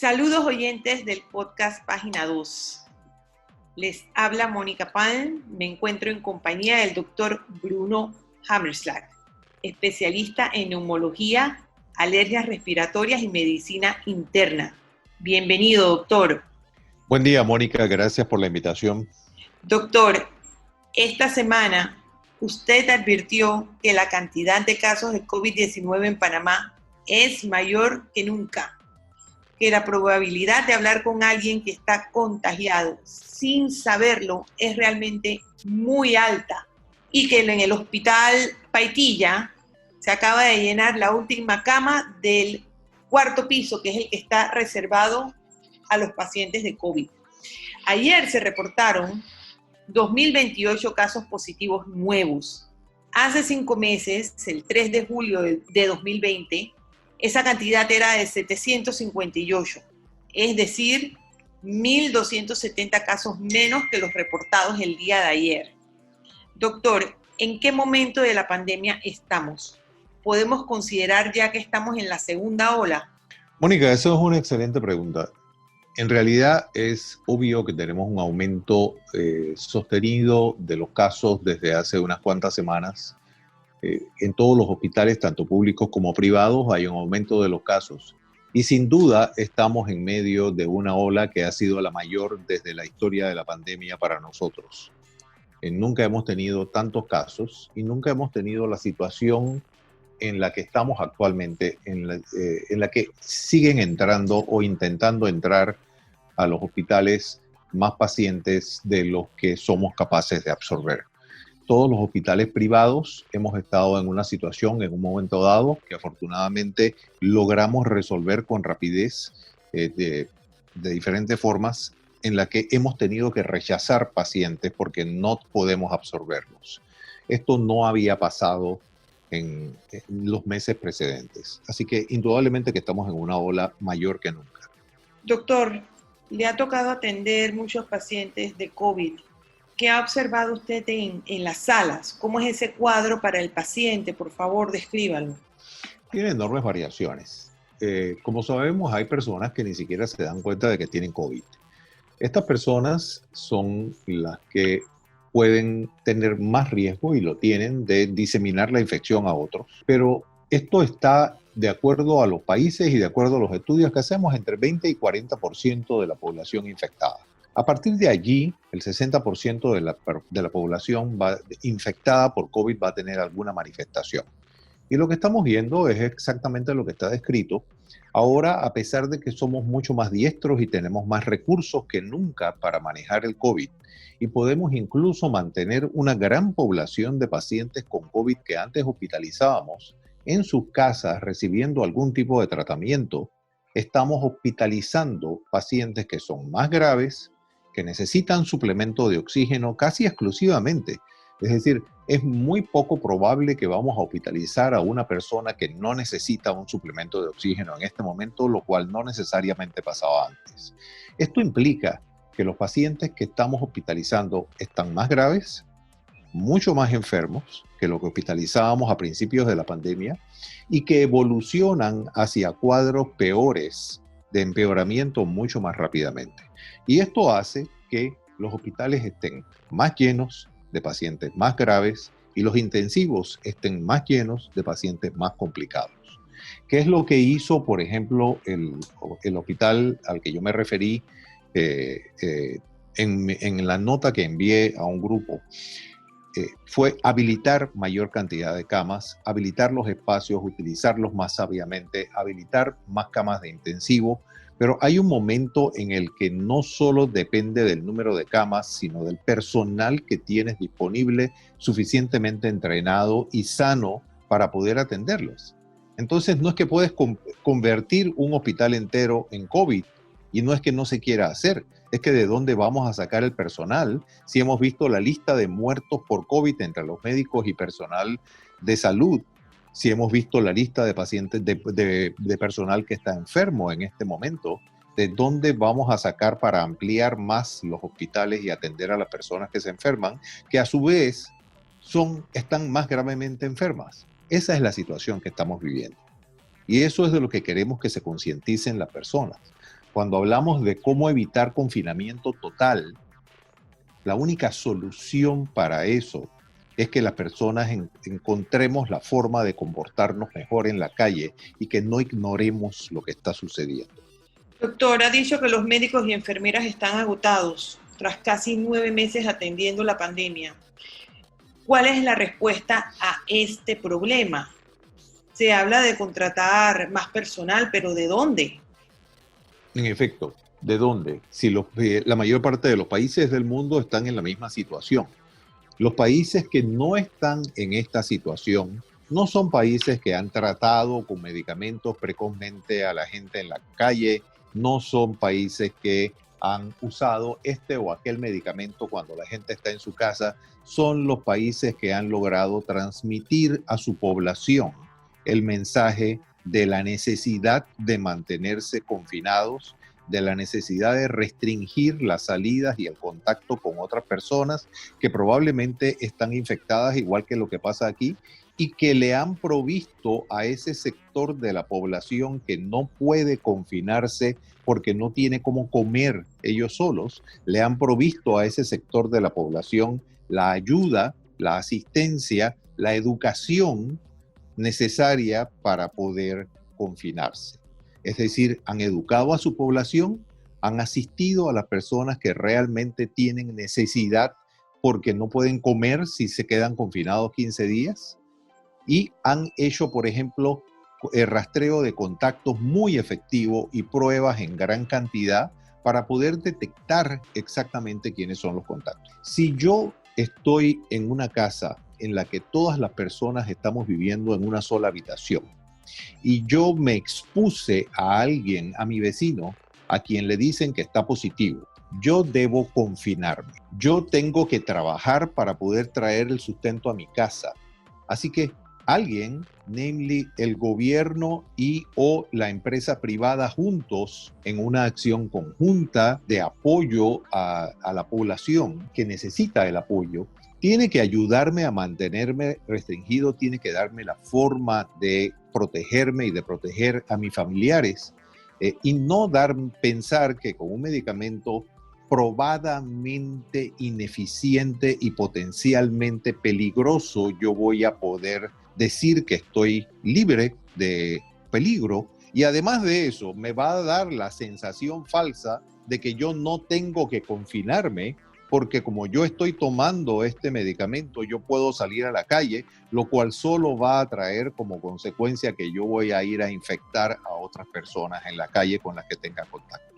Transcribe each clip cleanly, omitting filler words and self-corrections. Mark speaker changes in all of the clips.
Speaker 1: Saludos oyentes del podcast Página 2. Les habla Mónica Palm. Me encuentro en compañía del doctor Bruno Hammerschlag, especialista en neumología, alergias respiratorias y medicina interna. Bienvenido, doctor.
Speaker 2: Buen día, Mónica. Gracias por la invitación.
Speaker 1: Doctor, esta semana usted advirtió que la cantidad de casos de COVID-19 en Panamá es mayor que nunca, que la probabilidad de hablar con alguien que está contagiado sin saberlo es realmente muy alta y que en el hospital Paitilla se acaba de llenar la última cama del cuarto piso, que es el que está reservado a los pacientes de COVID. Ayer se reportaron 2.028 casos positivos nuevos. Hace 5 meses, el 3 de julio de 2020, esa cantidad era de 758, es decir, 1.270 casos menos que los reportados el día de ayer. Doctor, ¿en qué momento de la pandemia estamos? ¿Podemos considerar ya que estamos en la segunda ola?
Speaker 2: Mónica, eso es una excelente pregunta. En realidad es obvio que tenemos un aumento sostenido de los casos desde hace unas cuantas semanas. En todos los hospitales, tanto públicos como privados, hay un aumento de los casos. Y sin duda estamos en medio de una ola que ha sido la mayor desde la historia de la pandemia para nosotros. Nunca hemos tenido tantos casos y nunca hemos tenido la situación en la que estamos actualmente, en la que siguen entrando o intentando entrar a los hospitales más pacientes de los que somos capaces de absorber. Todos los hospitales privados hemos estado en una situación en un momento dado que afortunadamente logramos resolver con rapidez de diferentes formas, en la que hemos tenido que rechazar pacientes porque no podemos absorberlos. Esto no había pasado en los meses precedentes. Así que indudablemente que estamos en una ola mayor que nunca.
Speaker 1: Doctor, le ha tocado atender muchos pacientes de COVID. ¿Qué ha observado usted en las salas? ¿Cómo es ese cuadro para el paciente? Por favor, descríbalo.
Speaker 2: Tiene enormes variaciones. Como sabemos, hay personas que ni siquiera se dan cuenta de que tienen COVID. Estas personas son las que pueden tener más riesgo, y lo tienen, de diseminar la infección a otros. Pero esto está de acuerdo a los países y de acuerdo a los estudios que hacemos entre 20 y 40% de la población infectada. A partir de allí, el 60% de la población infectada por COVID va a tener alguna manifestación. Y lo que estamos viendo es exactamente lo que está descrito. Ahora, a pesar de que somos mucho más diestros y tenemos más recursos que nunca para manejar el COVID, y podemos incluso mantener una gran población de pacientes con COVID que antes hospitalizábamos en sus casas recibiendo algún tipo de tratamiento, estamos hospitalizando pacientes que son más graves, que necesitan suplemento de oxígeno casi exclusivamente. Es decir, es muy poco probable que vamos a hospitalizar a una persona que no necesita un suplemento de oxígeno en este momento, lo cual no necesariamente pasaba antes. Esto implica que los pacientes que estamos hospitalizando están más graves, mucho más enfermos que lo que hospitalizábamos a principios de la pandemia, y que evolucionan hacia cuadros peores de empeoramiento mucho más rápidamente. Y esto hace que los hospitales estén más llenos de pacientes más graves y los intensivos estén más llenos de pacientes más complicados. ¿Qué es lo que hizo, por ejemplo, el hospital al que yo me referí en la nota que envié a un grupo? Fue habilitar mayor cantidad de camas, habilitar los espacios, utilizarlos más sabiamente, habilitar más camas de intensivo. Pero hay un momento en el que no solo depende del número de camas, sino del personal que tienes disponible, suficientemente entrenado y sano para poder atenderlos. Entonces no es que puedes convertir un hospital entero en COVID, y no es que no se quiera hacer, es que de dónde vamos a sacar el personal si hemos visto la lista de muertos por COVID entre los médicos y personal de salud, si hemos visto la lista de pacientes de personal que está enfermo en este momento. ¿De dónde vamos a sacar para ampliar más los hospitales y atender a las personas que se enferman, que a su vez están más gravemente enfermas? Esa es la situación que estamos viviendo. Y eso es de lo que queremos que se concienticen las personas. Cuando hablamos de cómo evitar confinamiento total, la única solución para eso es que las personas encontremos la forma de comportarnos mejor en la calle y que no ignoremos lo que está sucediendo.
Speaker 1: Doctor, ha dicho que los médicos y enfermeras están agotados tras casi 9 meses atendiendo la pandemia. ¿Cuál es la respuesta a este problema? Se habla de contratar más personal, pero ¿de dónde?
Speaker 2: En efecto, ¿de dónde? Si la mayor parte de los países del mundo están en la misma situación. Los países que no están en esta situación no son países que han tratado con medicamentos precozmente a la gente en la calle, no son países que han usado este o aquel medicamento cuando la gente está en su casa, son los países que han logrado transmitir a su población el mensaje de la necesidad de mantenerse confinados, de la necesidad de restringir las salidas y el contacto con otras personas que probablemente están infectadas igual que lo que pasa aquí y que le han provisto a ese sector de la población que no puede confinarse porque no tiene cómo comer ellos solos, le han provisto a ese sector de la población la ayuda, la asistencia, la educación necesaria para poder confinarse. Es decir, han educado a su población, han asistido a las personas que realmente tienen necesidad porque no pueden comer si se quedan confinados 15 días y han hecho, por ejemplo, el rastreo de contactos muy efectivo y pruebas en gran cantidad para poder detectar exactamente quiénes son los contactos. Si yo estoy en una casa en la que todas las personas estamos viviendo en una sola habitación y yo me expuse a alguien, a mi vecino, a quien le dicen que está positivo, yo debo confinarme. Yo tengo que trabajar para poder traer el sustento a mi casa. Así que alguien, namely el gobierno y o la empresa privada juntos en una acción conjunta de apoyo a la población que necesita el apoyo, tiene que ayudarme a mantenerme restringido, tiene que darme la forma de protegerme y de proteger a mis familiares y no pensar que con un medicamento probadamente ineficiente y potencialmente peligroso yo voy a poder decir que estoy libre de peligro y además de eso me va a dar la sensación falsa de que yo no tengo que confinarme porque como yo estoy tomando este medicamento yo puedo salir a la calle, lo cual solo va a traer como consecuencia que yo voy a ir a infectar a otras personas en la calle con las que tenga contacto.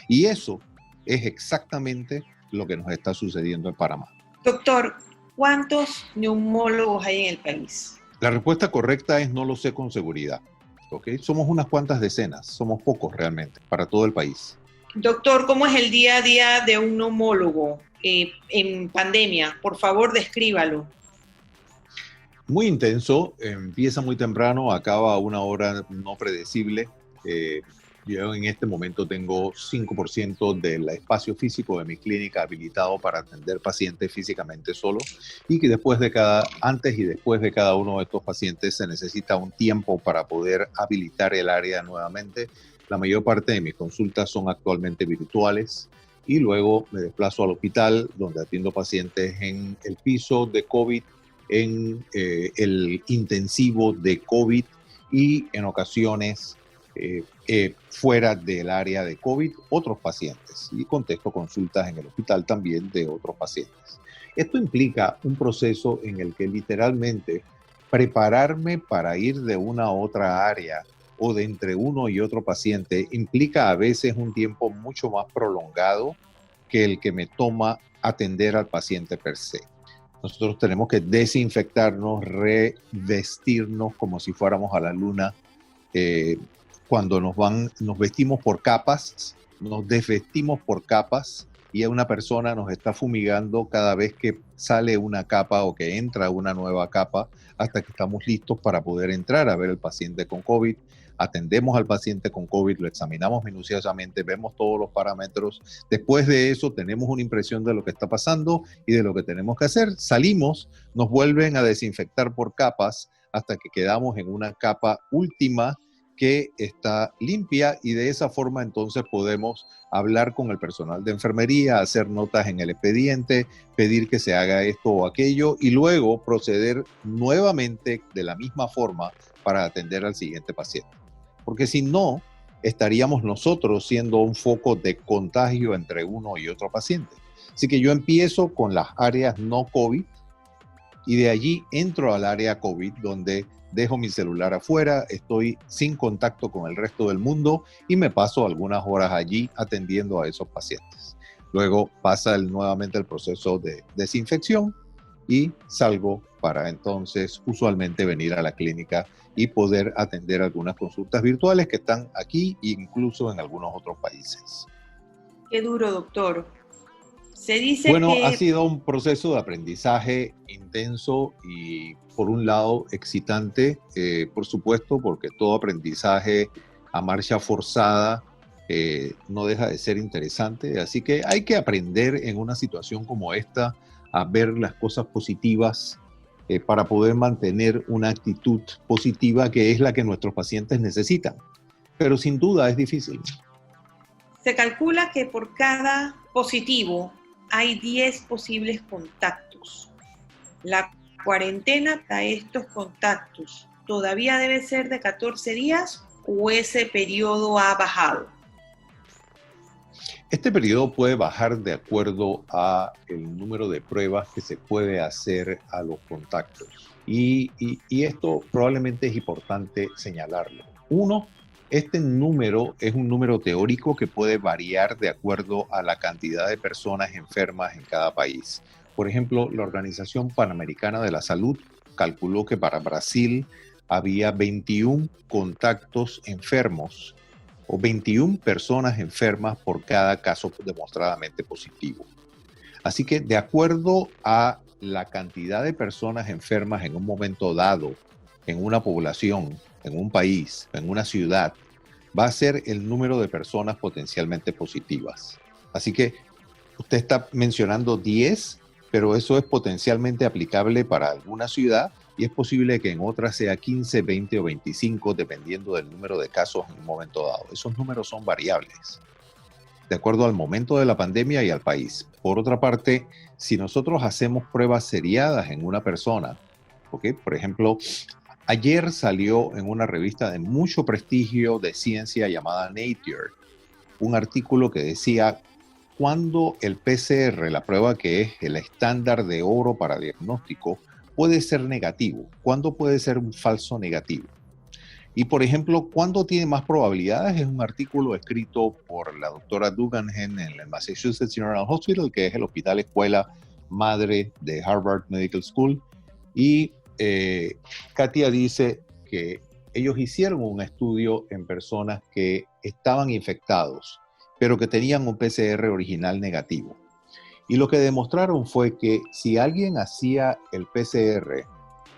Speaker 2: Y eso es exactamente lo que nos está sucediendo en Panamá.
Speaker 1: Doctor, ¿cuántos neumólogos hay en el país?
Speaker 2: La respuesta correcta es no lo sé con seguridad. ¿Okay? Somos unas cuantas decenas, somos pocos realmente para todo el país.
Speaker 1: Doctor, ¿cómo es el día a día de un neumólogo en pandemia? Por favor, descríbalo.
Speaker 2: Muy intenso, empieza muy temprano, acaba a una hora no predecible. Yo en este momento tengo 5% del espacio físico de mi clínica habilitado para atender pacientes físicamente solo y que antes y después de cada uno de estos pacientes se necesita un tiempo para poder habilitar el área nuevamente. La mayor parte de mis consultas son actualmente virtuales y luego me desplazo al hospital donde atiendo pacientes en el piso de COVID, en el intensivo de COVID y en ocasiones fuera del área de COVID, otros pacientes y contesto consultas en el hospital también de otros pacientes. Esto implica un proceso en el que literalmente prepararme para ir de una a otra área o de entre uno y otro paciente implica a veces un tiempo mucho más prolongado que el que me toma atender al paciente per se. Nosotros tenemos que desinfectarnos, revestirnos como si fuéramos a la luna. Cuando nos vestimos por capas, nos desvestimos por capas y una persona nos está fumigando cada vez que sale una capa o que entra una nueva capa hasta que estamos listos para poder entrar a ver al paciente con COVID. Atendemos al paciente con COVID, lo examinamos minuciosamente, vemos todos los parámetros. Después de eso tenemos una impresión de lo que está pasando y de lo que tenemos que hacer. Salimos, nos vuelven a desinfectar por capas hasta que quedamos en una capa última que está limpia y de esa forma entonces podemos hablar con el personal de enfermería, hacer notas en el expediente, pedir que se haga esto o aquello y luego proceder nuevamente de la misma forma para atender al siguiente paciente. Porque si no, estaríamos nosotros siendo un foco de contagio entre uno y otro paciente. Así que yo empiezo con las áreas no COVID y de allí entro al área COVID donde dejo mi celular afuera, estoy sin contacto con el resto del mundo y me paso algunas horas allí atendiendo a esos pacientes. Luego pasa nuevamente el proceso de desinfección y salgo para entonces usualmente venir a la clínica y poder atender algunas consultas virtuales que están aquí e incluso en algunos otros países.
Speaker 1: Qué duro, doctor. Se dice
Speaker 2: bueno,
Speaker 1: que...
Speaker 2: ha sido un proceso de aprendizaje intenso y por un lado excitante, por supuesto, porque todo aprendizaje a marcha forzada no deja de ser interesante. Así que hay que aprender en una situación como esta a ver las cosas positivas para poder mantener una actitud positiva que es la que nuestros pacientes necesitan. Pero sin duda es difícil.
Speaker 1: Se calcula que por cada positivo hay 10 posibles contactos. La cuarentena para estos contactos todavía debe ser de 14 días o ese periodo ha bajado.
Speaker 2: Este periodo puede bajar de acuerdo a el número de pruebas que se puede hacer a los contactos. Y esto probablemente es importante señalarlo. Uno, este número es un número teórico que puede variar de acuerdo a la cantidad de personas enfermas en cada país. Por ejemplo, la Organización Panamericana de la Salud calculó que para Brasil había 21 contactos enfermos o 21 personas enfermas por cada caso demostradamente positivo. Así que de acuerdo a la cantidad de personas enfermas en un momento dado, en una población, en un país, en una ciudad, va a ser el número de personas potencialmente positivas. Así que usted está mencionando 10, pero eso es potencialmente aplicable para alguna ciudad y es posible que en otra sea 15, 20 o 25, dependiendo del número de casos en un momento dado. Esos números son variables, de acuerdo al momento de la pandemia y al país. Por otra parte, si nosotros hacemos pruebas seriadas en una persona, ¿okay? Por ejemplo, ayer salió en una revista de mucho prestigio de ciencia llamada Nature, un artículo que decía cuándo el PCR, la prueba que es el estándar de oro para diagnóstico, puede ser negativo, cuándo puede ser un falso negativo. Y por ejemplo, ¿cuándo tiene más probabilidades? Es un artículo escrito por la doctora Dugangen en el Massachusetts General Hospital, que es el hospital escuela madre de Harvard Medical School. Y Katia dice que ellos hicieron un estudio en personas que estaban infectados, pero que tenían un PCR original negativo. Y lo que demostraron fue que si alguien hacía el PCR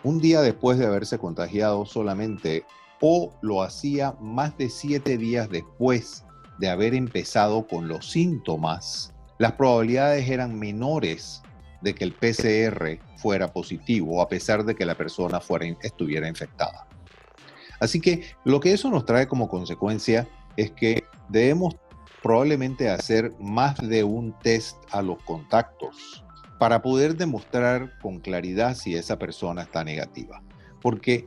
Speaker 2: un día después de haberse contagiado solamente, o lo hacía más de 7 días después de haber empezado con los síntomas, las probabilidades eran menores de que el PCR fuera positivo, a pesar de que la persona estuviera infectada. Así que lo que eso nos trae como consecuencia es que debemos probablemente hacer más de un test a los contactos para poder demostrar con claridad si esa persona está negativa. Porque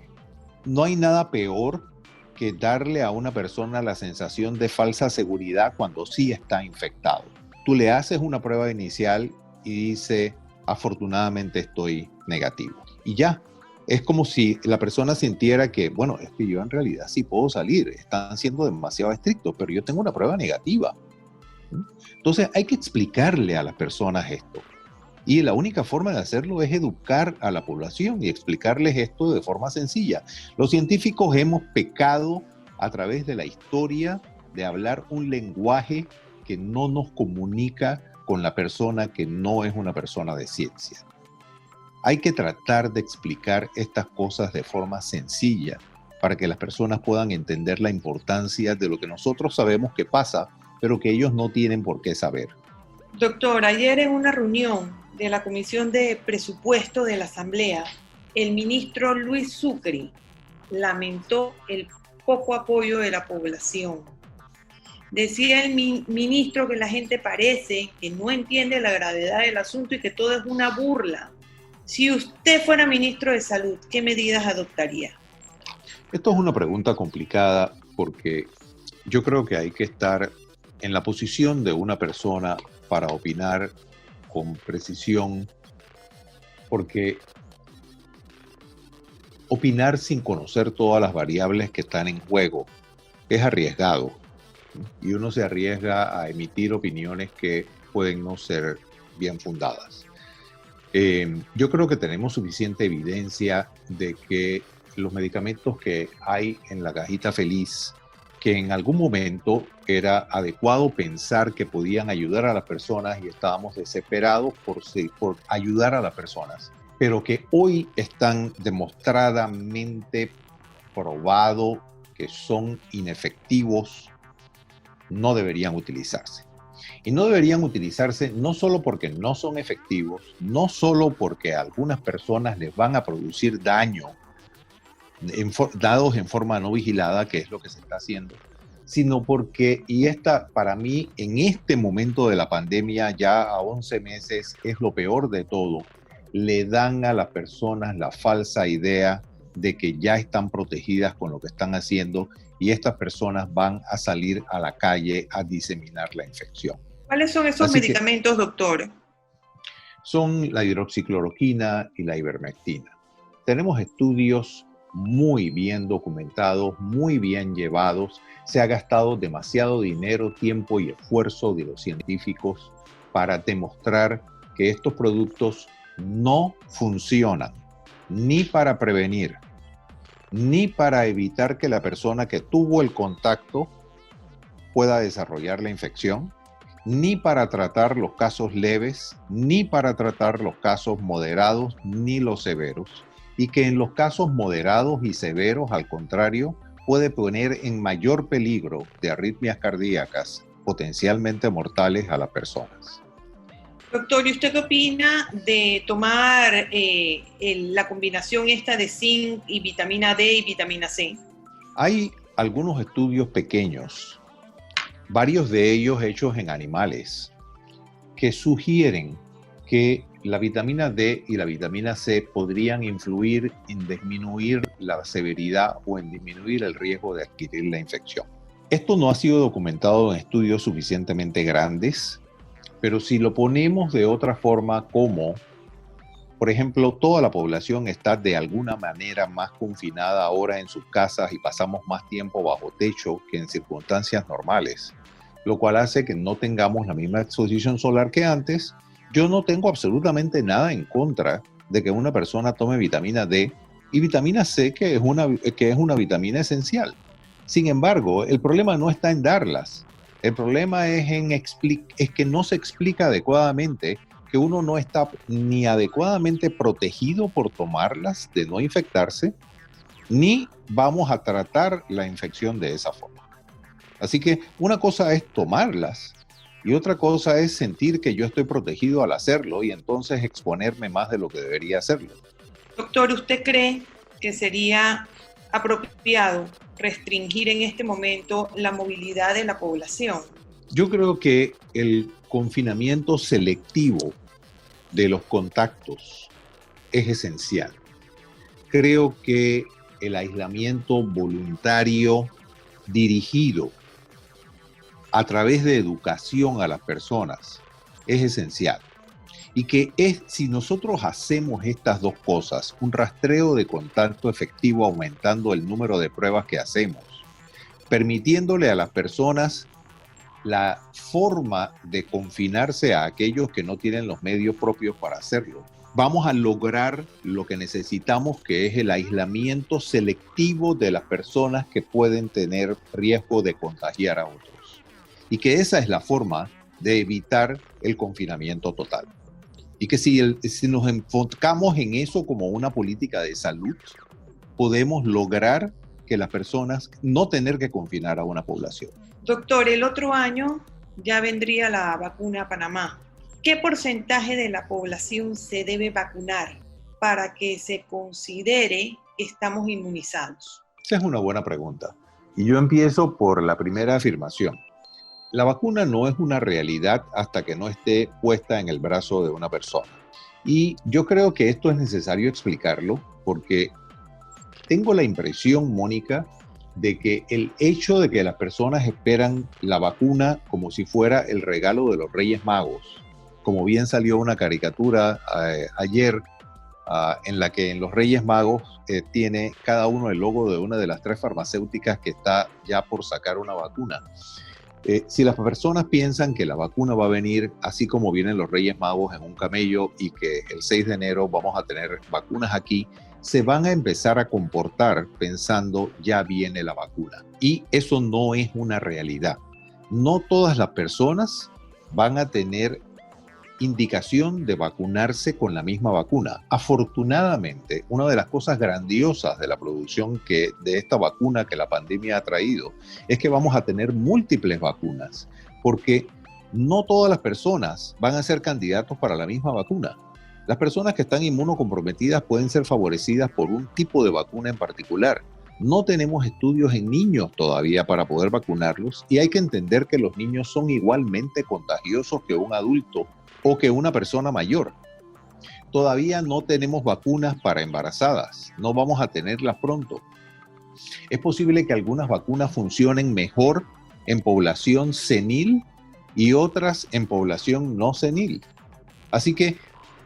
Speaker 2: no hay nada peor que darle a una persona la sensación de falsa seguridad cuando sí está infectado. Tú le haces una prueba inicial y dice, afortunadamente estoy negativo. Y ya, es como si la persona sintiera que, bueno, es que yo en realidad sí puedo salir, están siendo demasiado estrictos, pero yo tengo una prueba negativa. Entonces hay que explicarle a las personas esto. Y la única forma de hacerlo es educar a la población y explicarles esto de forma sencilla. Los científicos hemos pecado a través de la historia de hablar un lenguaje que no nos comunica con la persona que no es una persona de ciencia. Hay que tratar de explicar estas cosas de forma sencilla para que las personas puedan entender la importancia de lo que nosotros sabemos que pasa, pero que ellos no tienen por qué saber.
Speaker 1: Doctor, ayer en una reunión de la Comisión de Presupuesto de la Asamblea, el ministro Luis Sucre lamentó el poco apoyo de la población. Decía el ministro que la gente parece que no entiende la gravedad del asunto y que todo es una burla. Si usted fuera ministro de Salud, ¿qué medidas adoptaría?
Speaker 2: Esto es una pregunta complicada porque yo creo que hay que estar en la posición de una persona para opinar con precisión, porque opinar sin conocer todas las variables que están en juego es arriesgado, y uno se arriesga a emitir opiniones que pueden no ser bien fundadas. Yo creo que tenemos suficiente evidencia de que los medicamentos que hay en la cajita feliz, que en algún momento era adecuado pensar que podían ayudar a las personas y estábamos desesperados por ayudar a las personas, pero que hoy están demostradamente probado que son inefectivos, no deberían utilizarse. Y no deberían utilizarse no solo porque no son efectivos, no solo porque a algunas personas les van a producir daño dados en forma no vigilada, que es lo que se está haciendo, sino porque, y esta para mí en este momento de la pandemia, ya a 11 meses, es lo peor de todo, le dan a las personas la falsa idea de que ya están protegidas con lo que están haciendo, y estas personas van a salir a la calle a diseminar la infección.
Speaker 1: ¿Cuáles son esos medicamentos, doctor?
Speaker 2: Son la hidroxicloroquina y la ivermectina. Tenemos estudios muy bien documentados, muy bien llevados. Se ha gastado demasiado dinero, tiempo y esfuerzo de los científicos para demostrar que estos productos no funcionan ni para prevenir, ni para evitar que la persona que tuvo el contacto pueda desarrollar la infección, ni para tratar los casos leves, ni para tratar los casos moderados, ni los severos. Y que en los casos moderados y severos, al contrario, puede poner en mayor peligro de arritmias cardíacas potencialmente mortales a las personas.
Speaker 1: Doctor, ¿y usted qué opina de tomar la combinación esta de zinc y vitamina D y vitamina C?
Speaker 2: Hay algunos estudios pequeños, varios de ellos hechos en animales, que sugieren que la vitamina D y la vitamina C podrían influir en disminuir la severidad o en disminuir el riesgo de adquirir la infección. Esto no ha sido documentado en estudios suficientemente grandes, pero si lo ponemos de otra forma, como, por ejemplo, toda la población está de alguna manera más confinada ahora en sus casas y pasamos más tiempo bajo techo que en circunstancias normales, lo cual hace que no tengamos la misma exposición solar que antes. Yo no tengo absolutamente nada en contra de que una persona tome vitamina D y vitamina C, que es una vitamina esencial. Sin embargo, el problema no está en darlas. El problema es que no se explica adecuadamente, que uno no está ni adecuadamente protegido por tomarlas de no infectarse, ni vamos a tratar la infección de esa forma. Así que una cosa es tomarlas, y otra cosa es sentir que yo estoy protegido al hacerlo y entonces exponerme más de lo que debería hacerlo.
Speaker 1: Doctor, ¿usted cree que sería apropiado restringir en este momento la movilidad de la población?
Speaker 2: Yo creo que el confinamiento selectivo de los contactos es esencial. Creo que el aislamiento voluntario dirigido a través de educación a las personas es esencial. Y que si nosotros hacemos estas dos cosas, un rastreo de contacto efectivo aumentando el número de pruebas que hacemos, permitiéndole a las personas la forma de confinarse a aquellos que no tienen los medios propios para hacerlo, vamos a lograr lo que necesitamos, que es el aislamiento selectivo de las personas que pueden tener riesgo de contagiar a otros. Y que esa es la forma de evitar el confinamiento total. Y que si nos enfocamos en eso como una política de salud, podemos lograr que las personas no tener que confinar a una población.
Speaker 1: Doctor, el otro año ya vendría la vacuna a Panamá. ¿Qué porcentaje de la población se debe vacunar para que se considere que estamos inmunizados?
Speaker 2: Esa es una buena pregunta. Y yo empiezo por la primera afirmación. La vacuna no es una realidad hasta que no esté puesta en el brazo de una persona. Y yo creo que esto es necesario explicarlo porque tengo la impresión, Mónica, de que el hecho de que las personas esperan la vacuna como si fuera el regalo de los Reyes Magos, como bien salió una caricatura ayer en la que en los Reyes Magos tiene cada uno el logo de una de las 3 farmacéuticas que está ya por sacar una vacuna. Si las personas piensan que la vacuna va a venir así como vienen los Reyes Magos en un camello y que el 6 de enero vamos a tener vacunas aquí, se van a empezar a comportar pensando ya viene la vacuna. Y eso no es una realidad. No todas las personas van a tener indicación de vacunarse con la misma vacuna. Afortunadamente, una de las cosas grandiosas de la producción de esta vacuna que la pandemia ha traído es que vamos a tener múltiples vacunas, porque no todas las personas van a ser candidatos para la misma vacuna. Las personas que están inmunocomprometidas pueden ser favorecidas por un tipo de vacuna en particular. No tenemos estudios en niños todavía para poder vacunarlos y hay que entender que los niños son igualmente contagiosos que un adulto o que una persona mayor. Todavía no tenemos vacunas para embarazadas, no vamos a tenerlas pronto. Es posible que algunas vacunas funcionen mejor en población senil y otras en población no senil. Así que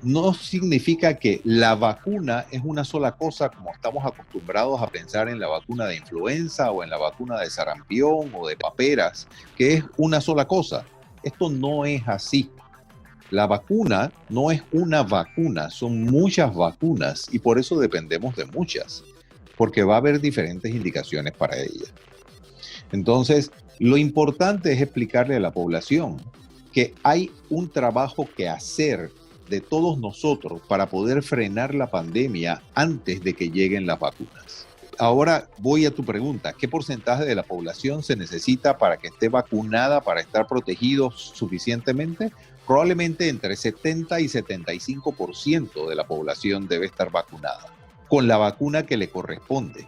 Speaker 2: no significa que la vacuna es una sola cosa como estamos acostumbrados a pensar en la vacuna de influenza o en la vacuna de sarampión o de paperas, que es una sola cosa. Esto no es así. La vacuna no es una vacuna, son muchas vacunas y por eso dependemos de muchas, porque va a haber diferentes indicaciones para ellas. Entonces, lo importante es explicarle a la población que hay un trabajo que hacer de todos nosotros para poder frenar la pandemia antes de que lleguen las vacunas. Ahora voy a tu pregunta, ¿qué porcentaje de la población se necesita para que esté vacunada, para estar protegidos suficientemente? Probablemente entre 70 y 75% de la población debe estar vacunada con la vacuna que le corresponde,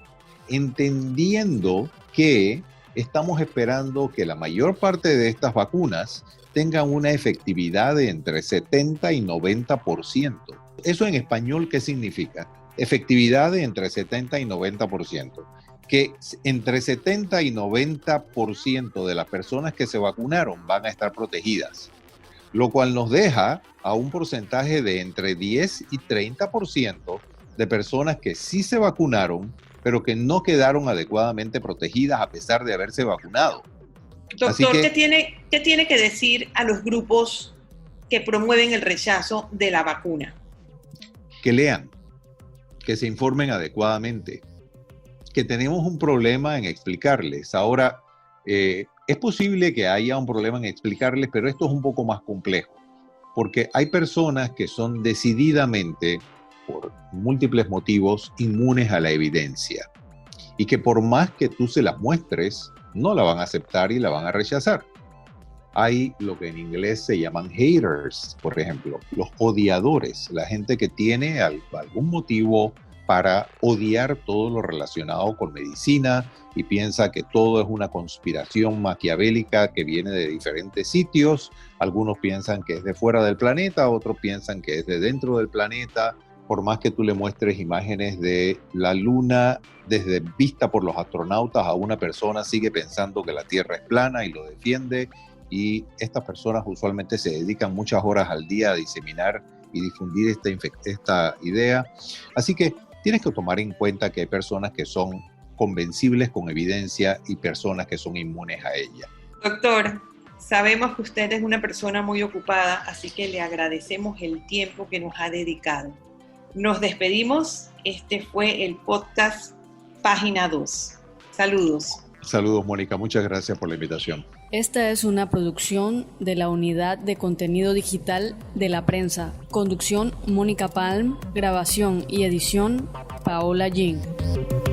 Speaker 2: entendiendo que estamos esperando que la mayor parte de estas vacunas tengan una efectividad de entre 70 y 90%. ¿Eso en español qué significa? Efectividad de entre 70 y 90%. Que entre 70 y 90% de las personas que se vacunaron van a estar protegidas, lo cual nos deja a un porcentaje de entre 10 y 30% de personas que sí se vacunaron, pero que no quedaron adecuadamente protegidas a pesar de haberse vacunado.
Speaker 1: Doctor, ¿qué tiene que decir a los grupos que promueven el rechazo de la vacuna?
Speaker 2: Que lean, que se informen adecuadamente, que tenemos un problema en explicarles. Ahora, es posible que haya un problema en explicarles, pero esto es un poco más complejo, porque hay personas que son decididamente, por múltiples motivos, inmunes a la evidencia, y que por más que tú se las muestres, no la van a aceptar y la van a rechazar. Hay lo que en inglés se llaman haters, por ejemplo, los odiadores, la gente que tiene algún motivo para odiar todo lo relacionado con medicina y piensa que todo es una conspiración maquiavélica que viene de diferentes sitios. Algunos piensan que es de fuera del planeta, otros piensan que es de dentro del planeta. Por más que tú le muestres imágenes de la luna desde vista por los astronautas, a una persona sigue pensando que la Tierra es plana y lo defiende. Y estas personas usualmente se dedican muchas horas al día a diseminar y difundir esta idea. Así que tienes que tomar en cuenta que hay personas que son convencibles con evidencia y personas que son inmunes a ella.
Speaker 1: Doctor, sabemos que usted es una persona muy ocupada, así que le agradecemos el tiempo que nos ha dedicado. Nos despedimos. Este fue el podcast Página 2. Saludos.
Speaker 2: Saludos, Mónica. Muchas gracias por la invitación.
Speaker 3: Esta es una producción de la Unidad de Contenido Digital de la Prensa. Conducción, Mónica Palm. Grabación y edición, Paola Jin.